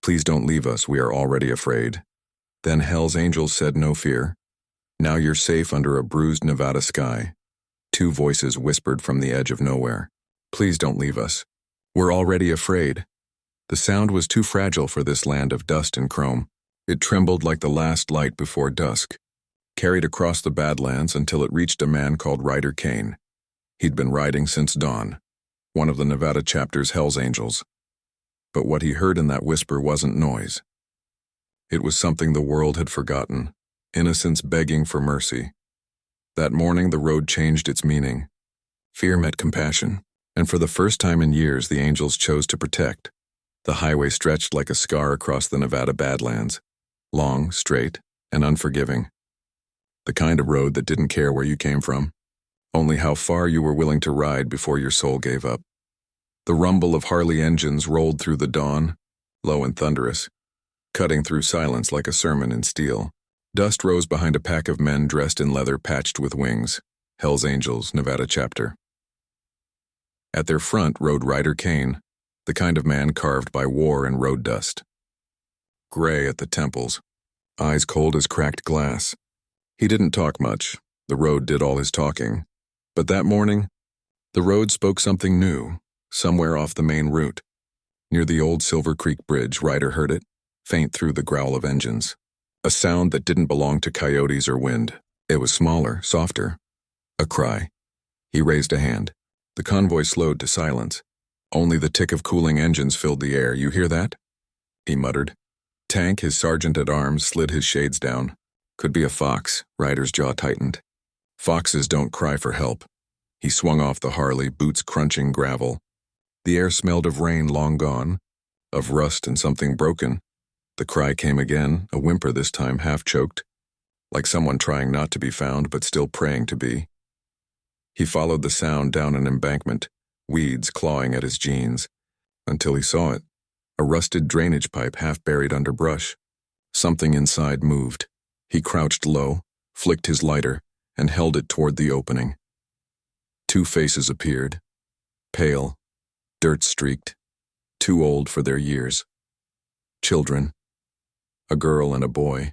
Please don't leave us, we are already afraid. Then Hell's Angels said, no fear. Now you're safe under a bruised Nevada sky. Two voices whispered from the edge of nowhere. Please don't leave us. We're already afraid. The sound was too fragile for this land of dust and chrome. It trembled like the last light before dusk, carried across the Badlands until it reached a man called Ryder Cain. He'd been riding since dawn, one of the Nevada chapter's Hell's Angels. But what he heard in that whisper wasn't noise. It was something the world had forgotten, innocence begging for mercy. That morning the road changed its meaning. Fear met compassion, and for the first time in years the angels chose to protect. The highway stretched like a scar across the Nevada Badlands, long, straight, and unforgiving. The kind of road that didn't care where you came from, only how far you were willing to ride before your soul gave up. The rumble of Harley engines rolled through the dawn, low and thunderous, cutting through silence like a sermon in steel. Dust rose behind a pack of men dressed in leather patched with wings, Hell's Angels, Nevada chapter. At their front rode Ryder Cain, the kind of man carved by war and road dust. Gray at the temples, eyes cold as cracked glass. He didn't talk much, the road did all his talking. But that morning, the road spoke something new, somewhere off the main route. Near the old Silver Creek Bridge, Ryder heard it, faint through the growl of engines. A sound that didn't belong to coyotes or wind. It was smaller, softer. A cry. He raised a hand. The convoy slowed to silence. Only the tick of cooling engines filled the air. You hear that? He muttered. Tank, his sergeant-at-arms, slid his shades down. Could be a fox. Ryder's jaw tightened. Foxes don't cry for help. He swung off the Harley, boots crunching gravel. The air smelled of rain long gone, of rust and something broken. The cry came again, a whimper this time, half-choked, like someone trying not to be found but still praying to be. He followed the sound down an embankment, weeds clawing at his jeans, until he saw it, a rusted drainage pipe half buried under brush. Something inside moved. He crouched low, flicked his lighter, and held it toward the opening. Two faces appeared, pale, dirt-streaked, too old for their years. Children, a girl and a boy.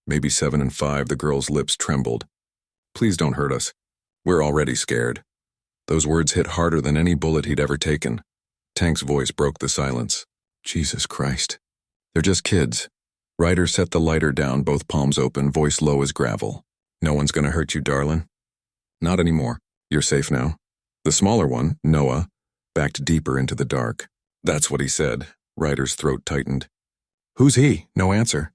Maybe 7 and 5, the girl's lips trembled. Please don't hurt us. We're already scared. Those words hit harder than any bullet he'd ever taken. Tank's voice broke the silence. Jesus Christ. They're just kids. Ryder set the lighter down, both palms open, voice low as gravel. No one's gonna hurt you, darlin'. Not anymore. You're safe now. The smaller one, Noah, backed deeper into the dark. That's what he said. Ryder's throat tightened. Who's he? No answer.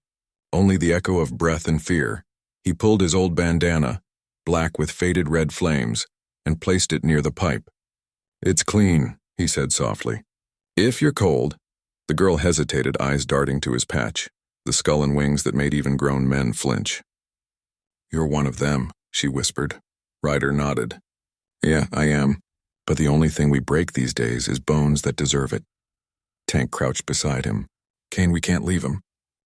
Only the echo of breath and fear. He pulled his old bandana, black with faded red flames, and placed it near the pipe. It's clean, he said softly. If you're cold. The girl hesitated, eyes darting to his patch, the skull and wings that made even grown men flinch. You're one of them, she whispered. Ryder nodded. Yeah, I am. But the only thing we break these days is bones that deserve it. Tank crouched beside him. Cain, we can't leave him.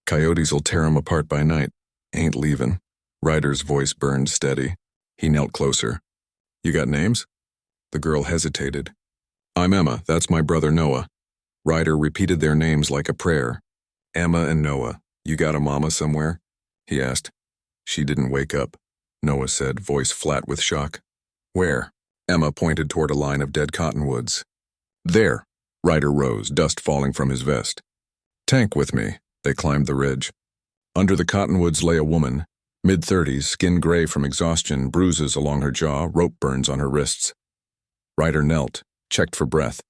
Coyotes'll tear him apart by night. Ain't leavin'. Ryder's voice burned steady. He knelt closer. You got names? The girl hesitated. I'm Emma, that's my brother Noah. Ryder repeated their names like a prayer. Emma and Noah, you got a mama somewhere? He asked. She didn't wake up, Noah said, voice flat with shock. Where? Emma pointed toward a line of dead cottonwoods. There. Ryder rose, dust falling from his vest. Tank with me. They climbed the ridge. Under the cottonwoods lay a woman, mid-30s, skin gray from exhaustion, bruises along her jaw, rope burns on her wrists. Ryder knelt, checked for breath.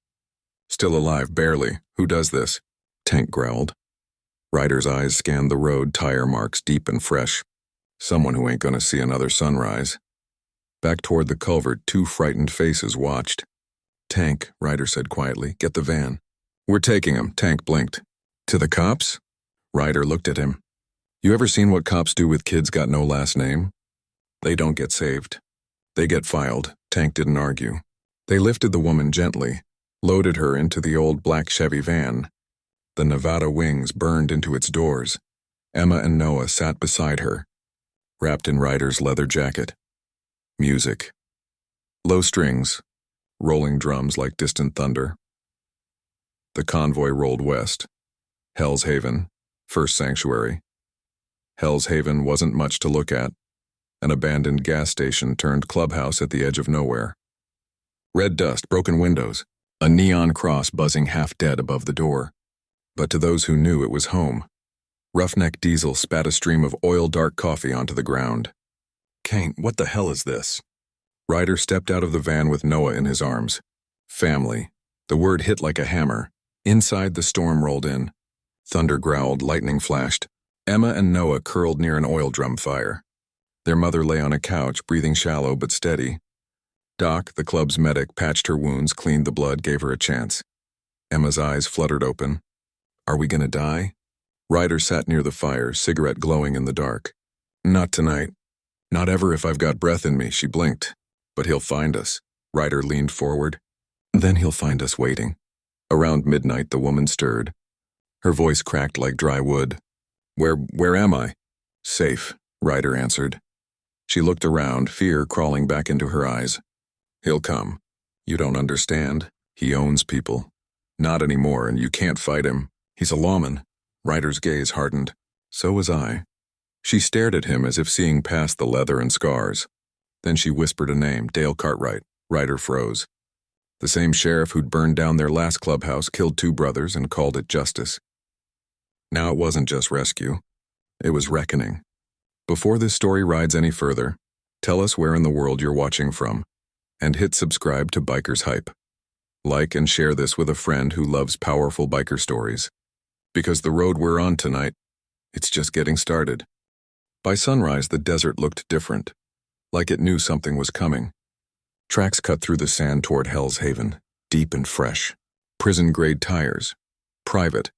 Still alive, barely. Who does this? Tank growled. Ryder's eyes scanned the road, tire marks deep and fresh. Someone who ain't gonna see another sunrise. Back toward the culvert, 2 frightened faces watched. Tank, Ryder said quietly, get the van. We're taking him, Tank blinked. To the cops? Ryder looked at him. You ever seen what cops do with kids got no last name? They don't get saved. They get filed. Tank didn't argue. They lifted the woman gently, loaded her into the old black Chevy van. The Nevada wings burned into its doors. Emma and Noah sat beside her, wrapped in Ryder's leather jacket. Music. Low strings, rolling drums like distant thunder. The convoy rolled west. Hell's Haven, First Sanctuary. Hell's Haven wasn't much to look at. An abandoned gas station turned clubhouse at the edge of nowhere. Red dust, broken windows, a neon cross buzzing half dead above the door. But to those who knew, it was home. Roughneck Diesel spat a stream of oil-dark coffee onto the ground. Cain, what the hell is this? Ryder stepped out of the van with Noah in his arms. Family. The word hit like a hammer. Inside, the storm rolled in. Thunder growled, lightning flashed. Emma and Noah curled near an oil drum fire. Their mother lay on a couch, breathing shallow but steady. Doc, the club's medic, patched her wounds, cleaned the blood, gave her a chance. Emma's eyes fluttered open. Are we gonna die? Ryder sat near the fire, cigarette glowing in the dark. Not tonight. Not ever if I've got breath in me, she blinked. But he'll find us. Ryder leaned forward. Then he'll find us waiting. Around midnight, the woman stirred. Her voice cracked like dry wood. Where am I? Safe, Ryder answered. She looked around, fear crawling back into her eyes. He'll come. You don't understand. He owns people. Not anymore, and you can't fight him. He's a lawman. Ryder's gaze hardened. So was I. She stared at him as if seeing past the leather and scars. Then she whispered a name, Dale Cartwright. Ryder froze. The same sheriff who'd burned down their last clubhouse, killed 2 brothers, and called it justice. Now it wasn't just rescue. It was reckoning. Before this story rides any further, tell us where in the world you're watching from, and hit subscribe to Bikers Hype. Like and share this with a friend who loves powerful biker stories. Because the road we're on tonight, it's just getting started. By sunrise, the desert looked different, like it knew something was coming. Tracks cut through the sand toward Hell's Haven, deep and fresh. Prison-grade tires. Private.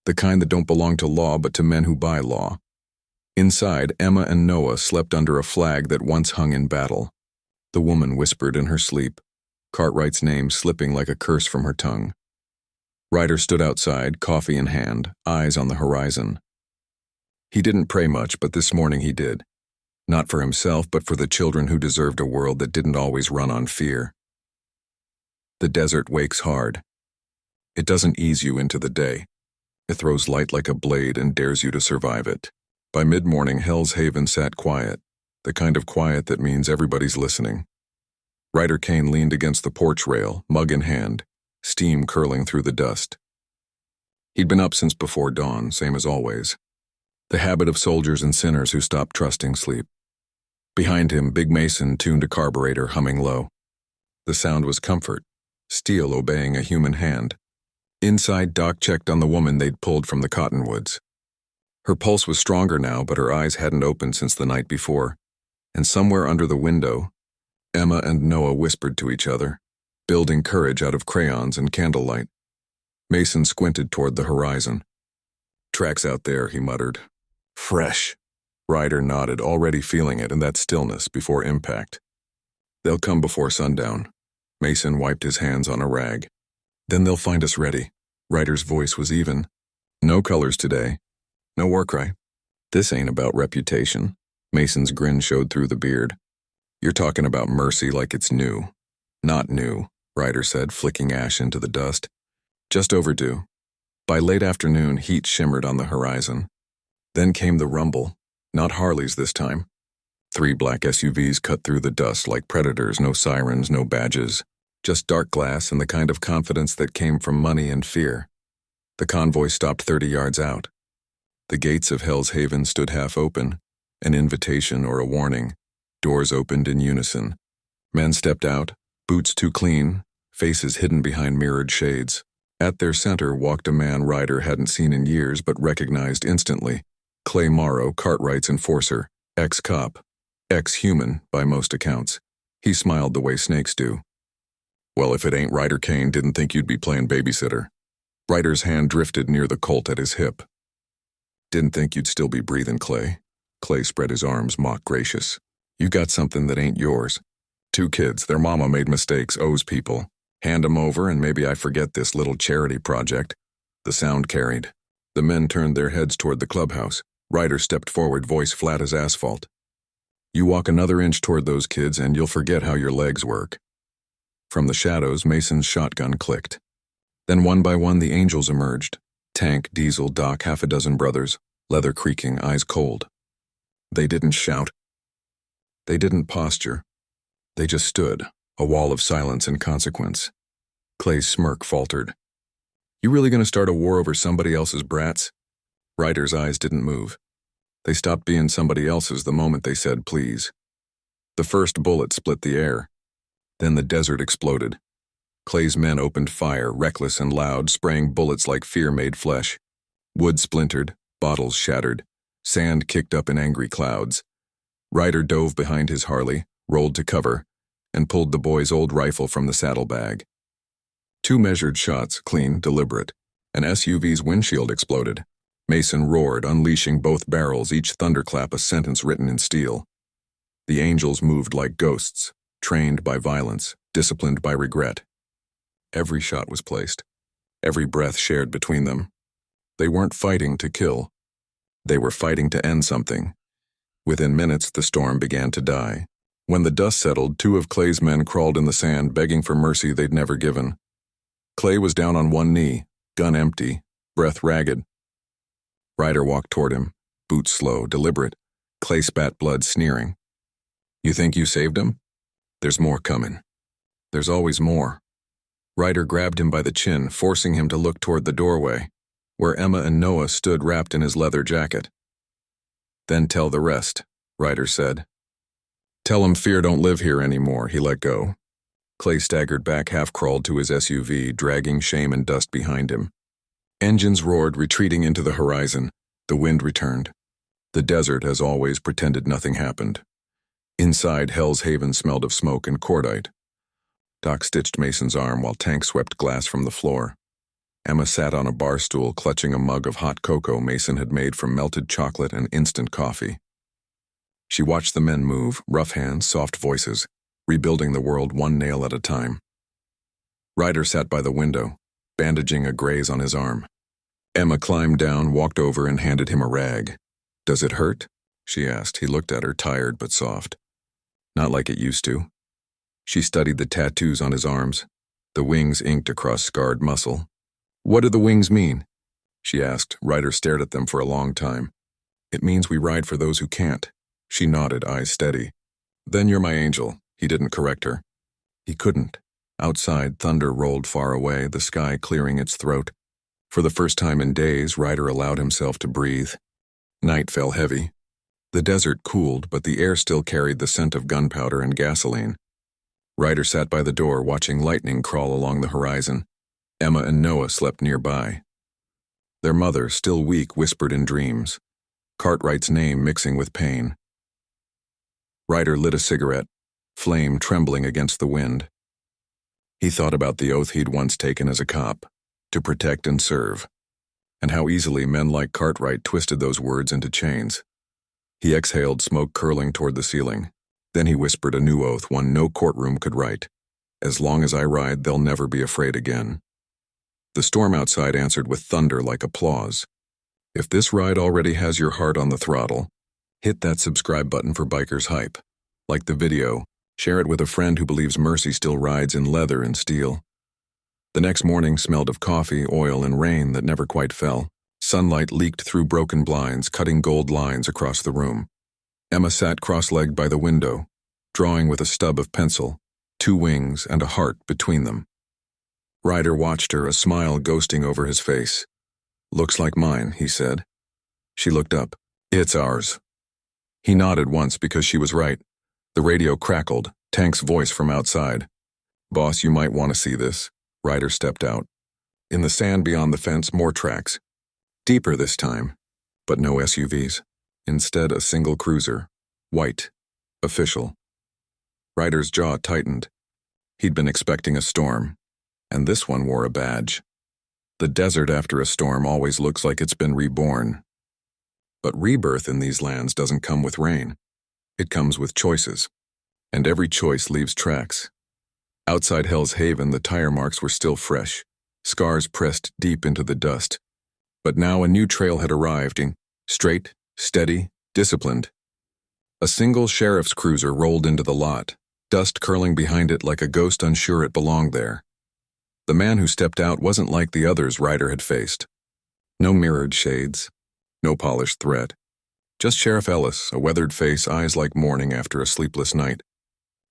The kind that don't belong to law but to men who buy law. Inside, Emma and Noah slept under a flag that once hung in battle. The woman whispered in her sleep, Cartwright's name slipping like a curse from her tongue. Ryder stood outside, coffee in hand, eyes on the horizon. He didn't pray much, but this morning he did. Not for himself, but for the children who deserved a world that didn't always run on fear. The desert wakes hard. It doesn't ease you into the day. It throws light like a blade and dares you to survive it. By mid-morning, Hell's Haven sat quiet, the kind of quiet that means everybody's listening. Ryder Cain leaned against the porch rail, mug in hand, steam curling through the dust. He'd been up since before dawn, same as always. The habit of soldiers and sinners who stopped trusting sleep. Behind him, Big Mason tuned a carburetor, humming low. The sound was comfort, steel obeying a human hand. Inside, Doc checked on the woman they'd pulled from the cottonwoods. Her pulse was stronger now, but her eyes hadn't opened since the night before. And somewhere under the window, Emma and Noah whispered to each other, building courage out of crayons and candlelight. Mason squinted toward the horizon. Tracks out there, he muttered. Fresh. Ryder nodded, already feeling it in that stillness before impact. They'll come before sundown. Mason wiped his hands on a rag. Then they'll find us ready. Ryder's voice was even. No colors today. No war cry. This ain't about reputation. Mason's grin showed through the beard. You're talking about mercy like it's new. Not new, Ryder said, flicking ash into the dust. Just overdue. By late afternoon, heat shimmered on the horizon. Then came the rumble. Not Harleys this time. 3 black SUVs cut through the dust like predators, no sirens, no badges. Just dark glass and the kind of confidence that came from money and fear. The convoy stopped 30 yards out. The gates of Hell's Haven stood half open, an invitation or a warning. Doors opened in unison. Men stepped out, boots too clean, faces hidden behind mirrored shades. At their center walked a man Ryder hadn't seen in years but recognized instantly. Clay Morrow, Cartwright's enforcer, ex-cop, ex-human by most accounts. He smiled the way snakes do. Well, if it ain't Ryder Cain, didn't think you'd be playing babysitter. Ryder's hand drifted near the Colt at his hip. Didn't think you'd still be breathing, Clay. Clay spread his arms, mock gracious. You got something that ain't yours. 2 kids, their mama made mistakes, owes people. Hand 'em over and maybe I forget this little charity project. The sound carried. The men turned their heads toward the clubhouse. Ryder stepped forward, voice flat as asphalt. You walk another inch toward those kids and you'll forget how your legs work. From the shadows, Mason's shotgun clicked. Then one by one the angels emerged. Tank, Diesel, Doc, half a dozen brothers, leather creaking, eyes cold. They didn't shout. They didn't posture. They just stood, a wall of silence and consequence. Clay's smirk faltered. You really gonna start a war over somebody else's brats? Ryder's eyes didn't move. They stopped being somebody else's the moment they said please. The first bullet split the air. Then the desert exploded. Clay's men opened fire, reckless and loud, spraying bullets like fear-made flesh. Wood splintered, bottles shattered, sand kicked up in angry clouds. Ryder dove behind his Harley, rolled to cover, and pulled the boy's old rifle from the saddlebag. 2 measured shots, clean, deliberate. An SUV's windshield exploded. Mason roared, unleashing both barrels, each thunderclap a sentence written in steel. The angels moved like ghosts, trained by violence, disciplined by regret. Every shot was placed, every breath shared between them. They weren't fighting to kill. They were fighting to end something. Within minutes, the storm began to die. When the dust settled, 2 of Clay's men crawled in the sand, begging for mercy they'd never given. Clay was down on one knee, gun empty, breath ragged. Ryder walked toward him, boots slow, deliberate. Clay spat blood, sneering. You think you saved him? There's more coming. There's always more. Ryder grabbed him by the chin, forcing him to look toward the doorway, where Emma and Noah stood wrapped in his leather jacket. Then tell the rest, Ryder said. Tell him fear don't live here anymore, he let go. Clay staggered back, half-crawled to his SUV, dragging shame and dust behind him. Engines roared, retreating into the horizon. The wind returned. The desert, as always, pretended nothing happened. Inside, Hell's Haven smelled of smoke and cordite. Doc stitched Mason's arm while Tank swept glass from the floor. Emma sat on a bar stool, clutching a mug of hot cocoa Mason had made from melted chocolate and instant coffee. She watched the men move, rough hands, soft voices, rebuilding the world one nail at a time. Ryder sat by the window, bandaging a graze on his arm. Emma climbed down, walked over, and handed him a rag. Does it hurt? She asked. He looked at her, tired but soft. Not like it used to. She studied the tattoos on his arms, the wings inked across scarred muscle. What do the wings mean? She asked. Ryder stared at them for a long time. It means we ride for those who can't. She nodded, eyes steady. Then you're my angel. He didn't correct her. He couldn't. Outside, thunder rolled far away, the sky clearing its throat. For the first time in days, Ryder allowed himself to breathe. Night fell heavy. The desert cooled, but the air still carried the scent of gunpowder and gasoline. Ryder sat by the door, watching lightning crawl along the horizon. Emma and Noah slept nearby. Their mother, still weak, whispered in dreams, Cartwright's name mixing with pain. Ryder lit a cigarette, flame trembling against the wind. He thought about the oath he'd once taken as a cop, to protect and serve, and how easily men like Cartwright twisted those words into chains. He exhaled, smoke curling toward the ceiling. Then he whispered a new oath, one no courtroom could write. As long as I ride, they'll never be afraid again. The storm outside answered with thunder like applause. If this ride already has your heart on the throttle, hit that subscribe button for Bikers Hype. Like the video, share it with a friend who believes mercy still rides in leather and steel. The next morning smelled of coffee, oil, and rain that never quite fell. Sunlight leaked through broken blinds, cutting gold lines across the room. Emma sat cross-legged by the window, drawing with a stub of pencil, 2 wings and a heart between them. Ryder watched her, a smile ghosting over his face. Looks like mine, he said. She looked up. It's ours. He nodded once because she was right. The radio crackled, Tank's voice from outside. Boss, you might want to see this. Ryder stepped out. In the sand beyond the fence, more tracks. Deeper this time, but no SUVs. Instead, a single cruiser. White. Official. Ryder's jaw tightened. He'd been expecting a storm, and this one wore a badge. The desert after a storm always looks like it's been reborn. But rebirth in these lands doesn't come with rain. It comes with choices, and every choice leaves tracks. Outside Hell's Haven, the tire marks were still fresh, scars pressed deep into the dust. But now a new trail had arrived, straight, steady, disciplined. A single sheriff's cruiser rolled into the lot, dust curling behind it like a ghost unsure it belonged there. The man who stepped out wasn't like the others Ryder had faced. No mirrored shades, no polished threat. Just Sheriff Ellis, a weathered face, eyes like morning after a sleepless night.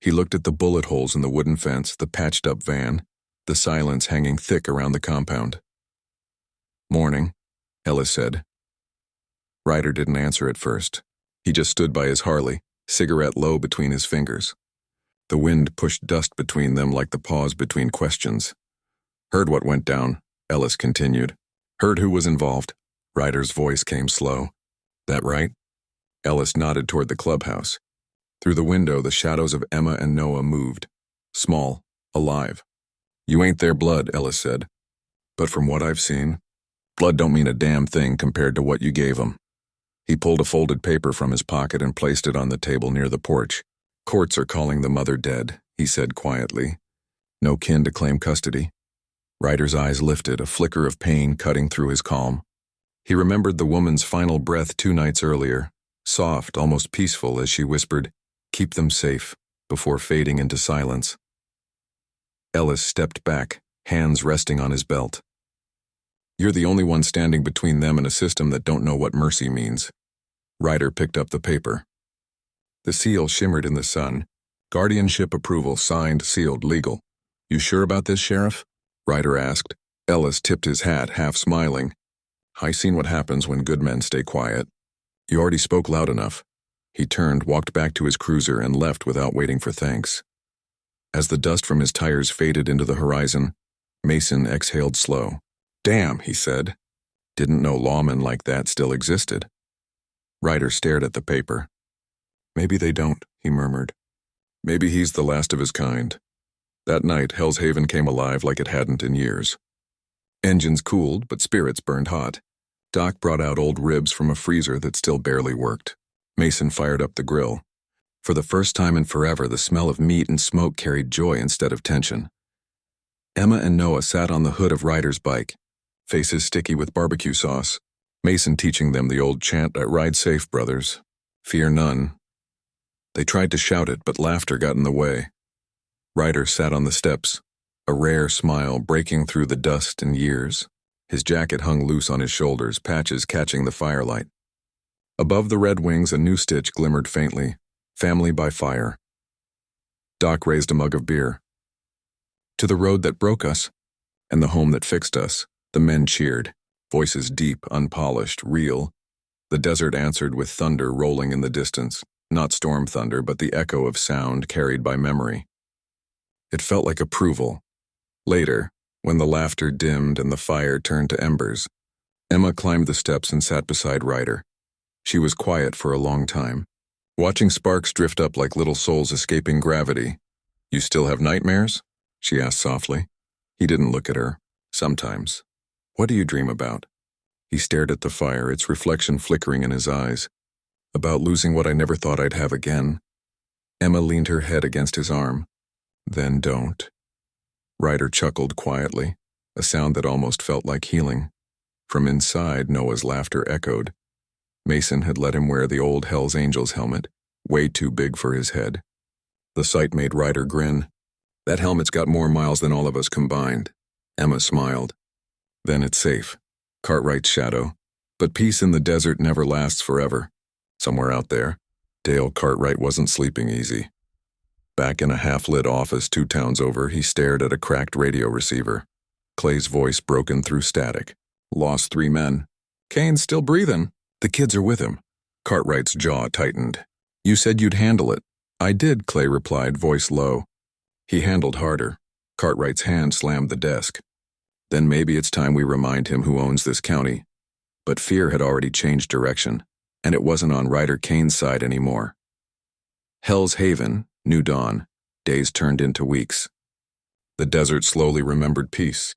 He looked at the bullet holes in the wooden fence, the patched-up van, the silence hanging thick around the compound. "Morning," Ellis said. Ryder didn't answer at first. He just stood by his Harley, cigarette low between his fingers. The wind pushed dust between them like the pause between questions. "Heard what went down," Ellis continued. "Heard who was involved." Ryder's voice came slow. "That right?" Ellis nodded toward the clubhouse. Through the window, the shadows of Emma and Noah moved. Small, alive. "You ain't their blood," Ellis said. "But from what I've seen, blood don't mean a damn thing compared to what you gave 'em." He pulled a folded paper from his pocket and placed it on the table near the porch. "Courts are calling the mother dead," he said quietly. "No kin to claim custody." Ryder's eyes lifted, a flicker of pain cutting through his calm. He remembered the woman's final breath 2 nights earlier, soft, almost peaceful, as she whispered, "Keep them safe," before fading into silence. Ellis stepped back, hands resting on his belt. "You're the only one standing between them and a system that don't know what mercy means." Ryder picked up the paper. The seal shimmered in the sun. "Guardianship approval, signed, sealed, legal." "You sure about this, Sheriff?" Ryder asked. Ellis tipped his hat, half smiling. "I seen what happens when good men stay quiet." "You already spoke loud enough." He turned, walked back to his cruiser, and left without waiting for thanks. As the dust from his tires faded into the horizon, Mason exhaled slow. "Damn," he said. "Didn't know lawmen like that still existed." Ryder stared at the paper. "Maybe they don't," he murmured. "Maybe he's the last of his kind." That night, Hell's Haven came alive like it hadn't in years. Engines cooled, but spirits burned hot. Doc brought out old ribs from a freezer that still barely worked. Mason fired up the grill. For the first time in forever, the smell of meat and smoke carried joy instead of tension. Emma and Noah sat on the hood of Ryder's bike, faces sticky with barbecue sauce. Mason teaching them the old chant, "Ride safe, brothers. Fear none." They tried to shout it, but laughter got in the way. Ryder sat on the steps, a rare smile breaking through the dust and years. His jacket hung loose on his shoulders, patches catching the firelight. Above the red wings, a new stitch glimmered faintly. "Family by fire." Doc raised a mug of beer. "To the road that broke us, and the home that fixed us." The men cheered, voices deep, unpolished, real. The desert answered with thunder rolling in the distance, not storm thunder, but the echo of sound carried by memory. It felt like approval. Later, when the laughter dimmed and the fire turned to embers, Emma climbed the steps and sat beside Ryder. She was quiet for a long time, watching sparks drift up like little souls escaping gravity. "You still have nightmares?" she asked softly. He didn't look at her. "Sometimes." "What do you dream about?" He stared at the fire, its reflection flickering in his eyes. "About losing what I never thought I'd have again." Emma leaned her head against his arm. "Then don't." Ryder chuckled quietly, a sound that almost felt like healing. From inside, Noah's laughter echoed. Mason had let him wear the old Hell's Angels helmet, way too big for his head. The sight made Ryder grin. "That helmet's got more miles than all of us combined." Emma smiled. "Then it's safe. Cartwright's shadow. But peace in the desert never lasts forever." Somewhere out there, Dale Cartwright wasn't sleeping easy. Back in a half-lit office 2 towns over, he stared at a cracked radio receiver. Clay's voice broken through static. "Lost 3 men. Cain's still breathing. The kids are with him." Cartwright's jaw tightened. "You said you'd handle it." "I did," Clay replied, voice low. He handled harder. Cartwright's hand slammed the desk. "Then maybe it's time we remind him who owns this county." But fear had already changed direction, and it wasn't on Ryder Cain's side anymore. Hell's Haven, new dawn. Days turned into weeks. The desert slowly remembered peace.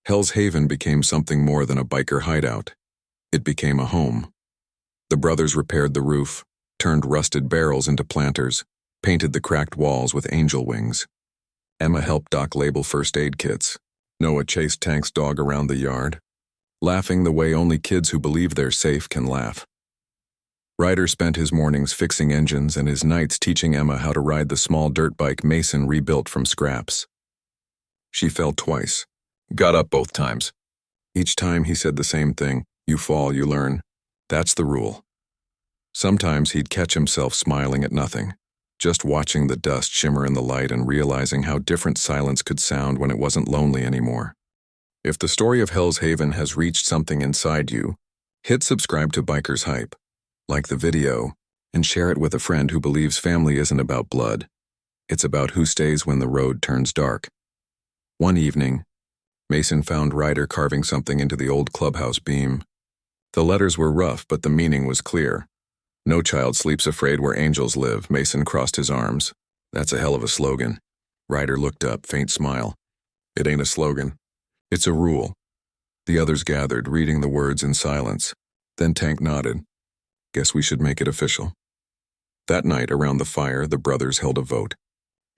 Hell's Haven became something more than a biker hideout. It became a home. The brothers repaired the roof, turned rusted barrels into planters, painted the cracked walls with angel wings. Emma helped Doc label first aid kits. Noah chased Tank's dog around the yard, laughing the way only kids who believe they're safe can laugh. Ryder spent his mornings fixing engines and his nights teaching Emma how to ride the small dirt bike Mason rebuilt from scraps. She fell twice, got up both times. Each time he said the same thing, You fall, you learn. That's the rule. Sometimes he'd catch himself smiling at nothing, just watching the dust shimmer in the light and realizing how different silence could sound when it wasn't lonely anymore. If the story of Hell's Haven has reached something inside you, hit subscribe to Biker's Hype, like the video, and share it with a friend who believes family isn't about blood. It's about who stays when the road turns dark. One evening, Mason found Ryder carving something into the old clubhouse beam. The letters were rough, but the meaning was clear. No child sleeps afraid where angels live. Mason crossed his arms. That's a hell of a slogan. Ryder looked up, faint smile. It ain't a slogan. It's a rule. The others gathered, reading the words in silence. Then Tank nodded. Guess we should make it official. That night, around the fire, the brothers held a vote.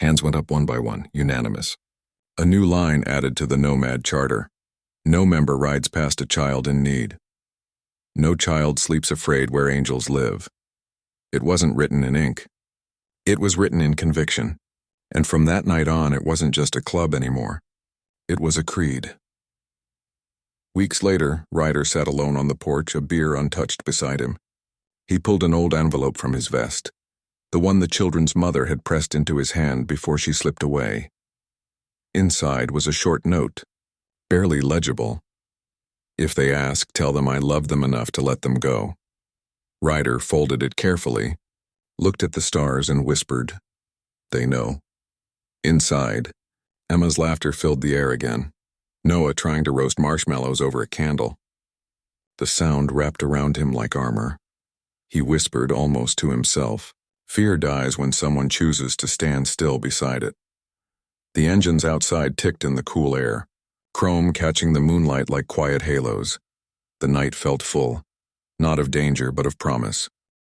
Hands went up one by one, unanimous. A new line added to the Nomad Charter. No member rides past a child in need. No child sleeps afraid where angels live. It wasn't written in ink. It was written in conviction. And from that night on, it wasn't just a club anymore. It was a creed. Weeks later, Ryder sat alone on the porch, a beer untouched beside him. He pulled an old envelope from his vest, the one the children's mother had pressed into his hand before she slipped away. Inside was a short note, barely legible. If they ask, tell them I love them enough to let them go. Ryder folded it carefully, looked at the stars and whispered, They know. Inside, Emma's laughter filled the air again. Noah trying to roast marshmallows over a candle. The sound wrapped around him like armor. He whispered almost to himself, Fear dies when someone chooses to stand still beside it. The engines outside ticked in the cool air, chrome catching the moonlight like quiet halos. The night felt full, not of danger but of promise.